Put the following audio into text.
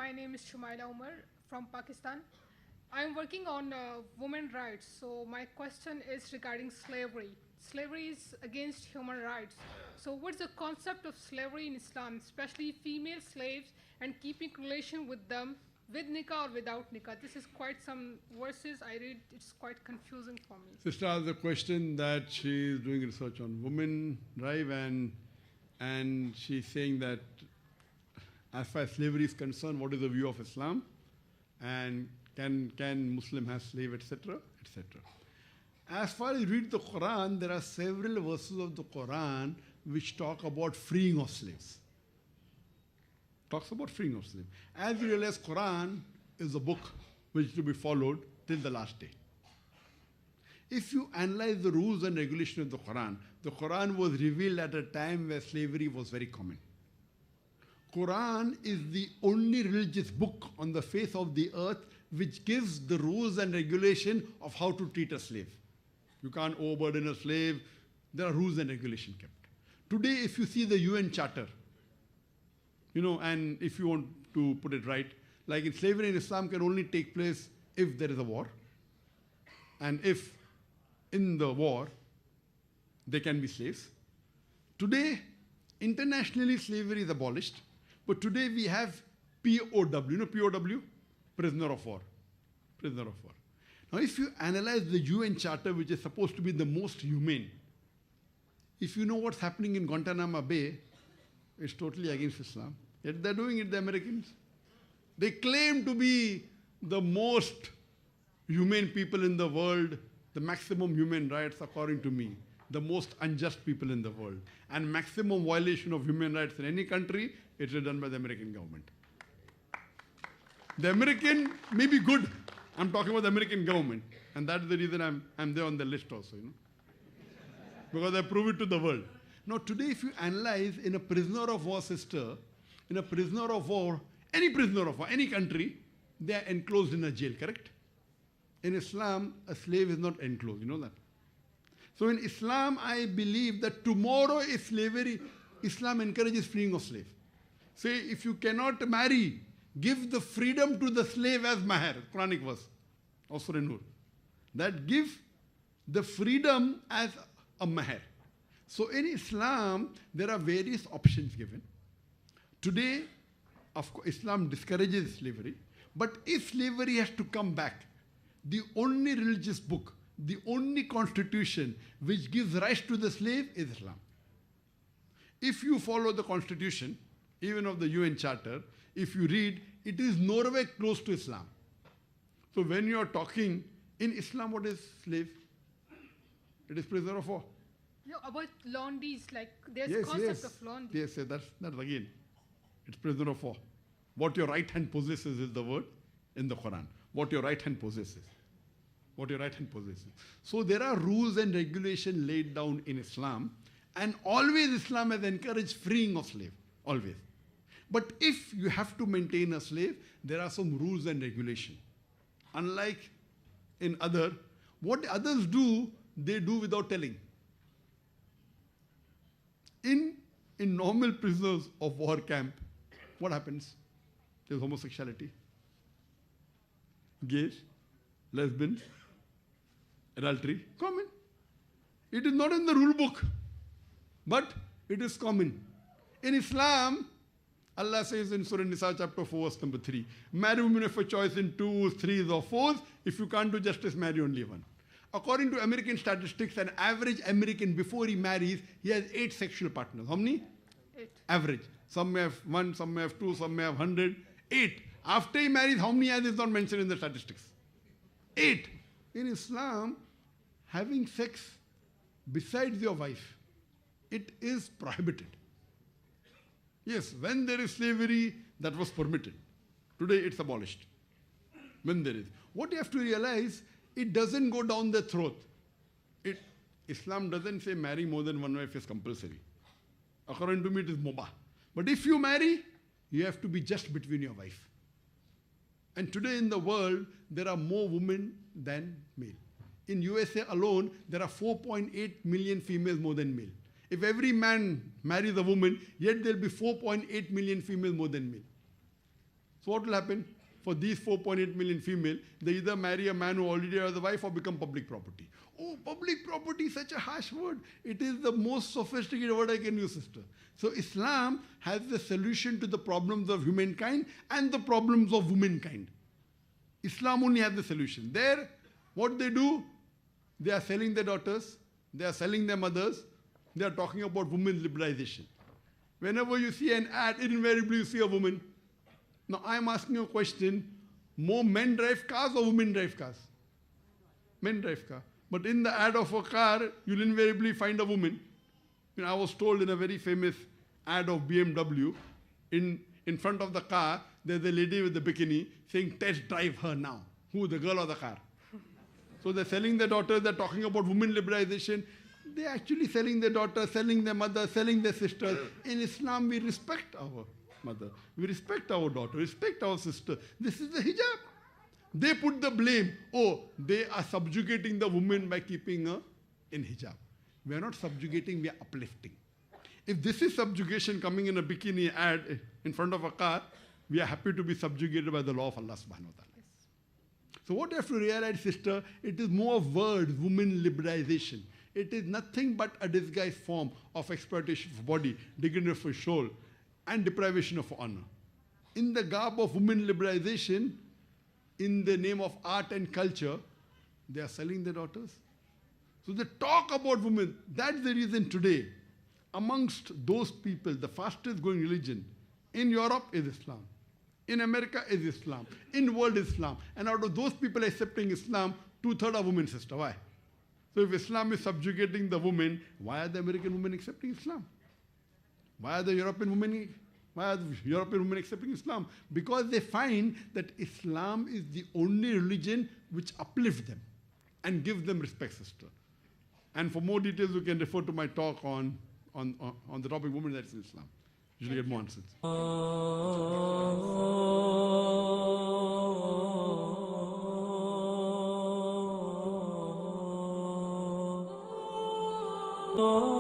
My name is Shumaila Umar from Pakistan. I'm working on women rights. So my question is regarding slavery. Slavery is against human rights. So what's the concept of slavery in Islam, especially female slaves and keeping relation with them with nikah or without nikah? This is quite some verses I read. It's quite confusing for me. Sister asked the question that she is doing research on women drive and she's saying that as far as slavery is concerned, what is the view of Islam? And can Muslim have slave, etc., etc. As far as you read the Quran, there are several verses of the Quran which talk about freeing of slaves. Talks about freeing of slaves. As you realize, Quran is a book which is to be followed till the last day. If you analyze the rules and regulations of the Quran was revealed at a time where slavery was very common. Quran is the only religious book on the face of the earth which gives the rules and regulation of how to treat a slave. You can't overburden a slave. There are rules and regulations kept. Today, if you see the UN Charter, and if you want to put it right, like in slavery in Islam can only take place if there is a war. And if in the war, there can be slaves. Today, internationally, slavery is abolished. But today we have POW. You know POW? Prisoner of war. Prisoner of war. Now, if you analyze the UN Charter, which is supposed to be the most humane, if you know what's happening in Guantanamo Bay, it's totally against Islam. Yet they're doing it, the Americans. They claim to be the most humane people in the world, the maximum human rights, according to me, the most unjust people in the world. And maximum violation of human rights in any country, it is done by the American government. The American may be good. I'm talking about the American government. And that's the reason I'm there on the list also, because I prove it to the world. Now, today, if you analyze in a prisoner of war, sister, in a prisoner of war, any prisoner of war, any country, they are enclosed in a jail, correct? In Islam, a slave is not enclosed. You know that? So in Islam, I believe that tomorrow is slavery. Islam encourages freeing of slave. Say, if you cannot marry, give the freedom to the slave as mahar. Quranic verse of Surah Nur. That give the freedom as a mahar. So in Islam, there are various options given. Today, of course, Islam discourages slavery. But if slavery has to come back, the only religious book, the only constitution which gives rights to the slave is Islam. If you follow the constitution, even of the UN Charter, if you read, it is nowhere close to Islam. So when you are talking in Islam, what is slave? It is prisoner of war. No, about laundis, like there's a concept of laundi. Yes, that's again. It's prisoner of war. What your right hand possesses is the word in the Quran. What your right hand possesses. What your right hand possesses. So there are rules and regulations laid down in Islam, and always Islam has encouraged freeing of slave. Always. But if you have to maintain a slave, there are some rules and regulations. Unlike in what others do, they do without telling. In normal prisoners of war camp, what happens? There's homosexuality, gays, lesbians, adultery, common. It is not in the rule book, but it is common. In Islam, Allah says in Surah Nisa chapter 4, verse number 3, marry women of a choice in 2s, 3s or 4s. If you can't do justice, marry only one. According to American statistics, an average American, before he marries, he has 8 sexual partners. How many? 8. Average. Some may have 1, some may have 2, some may have 100. 8. After he marries, how many has is not mentioned in the statistics? 8. In Islam, having sex besides your wife, it is prohibited. Yes, when there is slavery, that was permitted. Today, it's abolished. When there is. What you have to realize, it doesn't go down the throat. Islam doesn't say marry more than one wife is compulsory. According to me, it is mubah. But if you marry, you have to be just between your wife. And today in the world, there are more women than male. In USA alone, there are 4.8 million females more than male. If every man marries a woman, yet there will be 4.8 million females more than male. So what will happen? For these 4.8 million female, they either marry a man who already has a wife or become public property. Oh, public property is such a harsh word. It is the most sophisticated word I can use, sister. So Islam has the solution to the problems of humankind and the problems of womankind. Islam only has the solution. There, what they do, they are selling their daughters, they are selling their mothers, they are talking about women's liberalization. Whenever you see an ad, invariably you see a woman. Now I am asking you a question, more men drive cars or women drive cars? Men drive cars. But in the ad of a car, you'll invariably find a woman. I was told in a very famous ad of BMW, in front of the car, there's a lady with the bikini saying, test drive her now. Who, the girl or the car? So they're selling their daughters, they're talking about women liberalization. They're actually selling their daughters, selling their mother, selling their sisters. In Islam, we respect our mother. We respect our daughter, respect our sister. This is the hijab. They put the blame. Oh, they are subjugating the woman by keeping her in hijab. We are not subjugating, we are uplifting. If this is subjugation coming in a bikini ad in front of a car, we are happy to be subjugated by the law of Allah subhanahu wa ta'ala. Yes. So what you have to realize, sister, it is more of words, women liberalization. It is nothing but a disguised form of exploitation of body, dignity of soul, and deprivation of honor. In the garb of women liberalization, in the name of art and culture, they are selling their daughters. So they talk about women. That's the reason today, amongst those people, the fastest growing religion in Europe is Islam. In America is Islam. In the world is Islam. And out of those people accepting Islam, 2/3 are women, sister. Why? So if Islam is subjugating the women, why are the American women accepting Islam? Why are the European women accepting Islam? Because they find that Islam is the only religion which uplifts them and gives them respect, sister. And for more details, you can refer to my talk on the topic women rights in Islam. Usually get more answers. Oh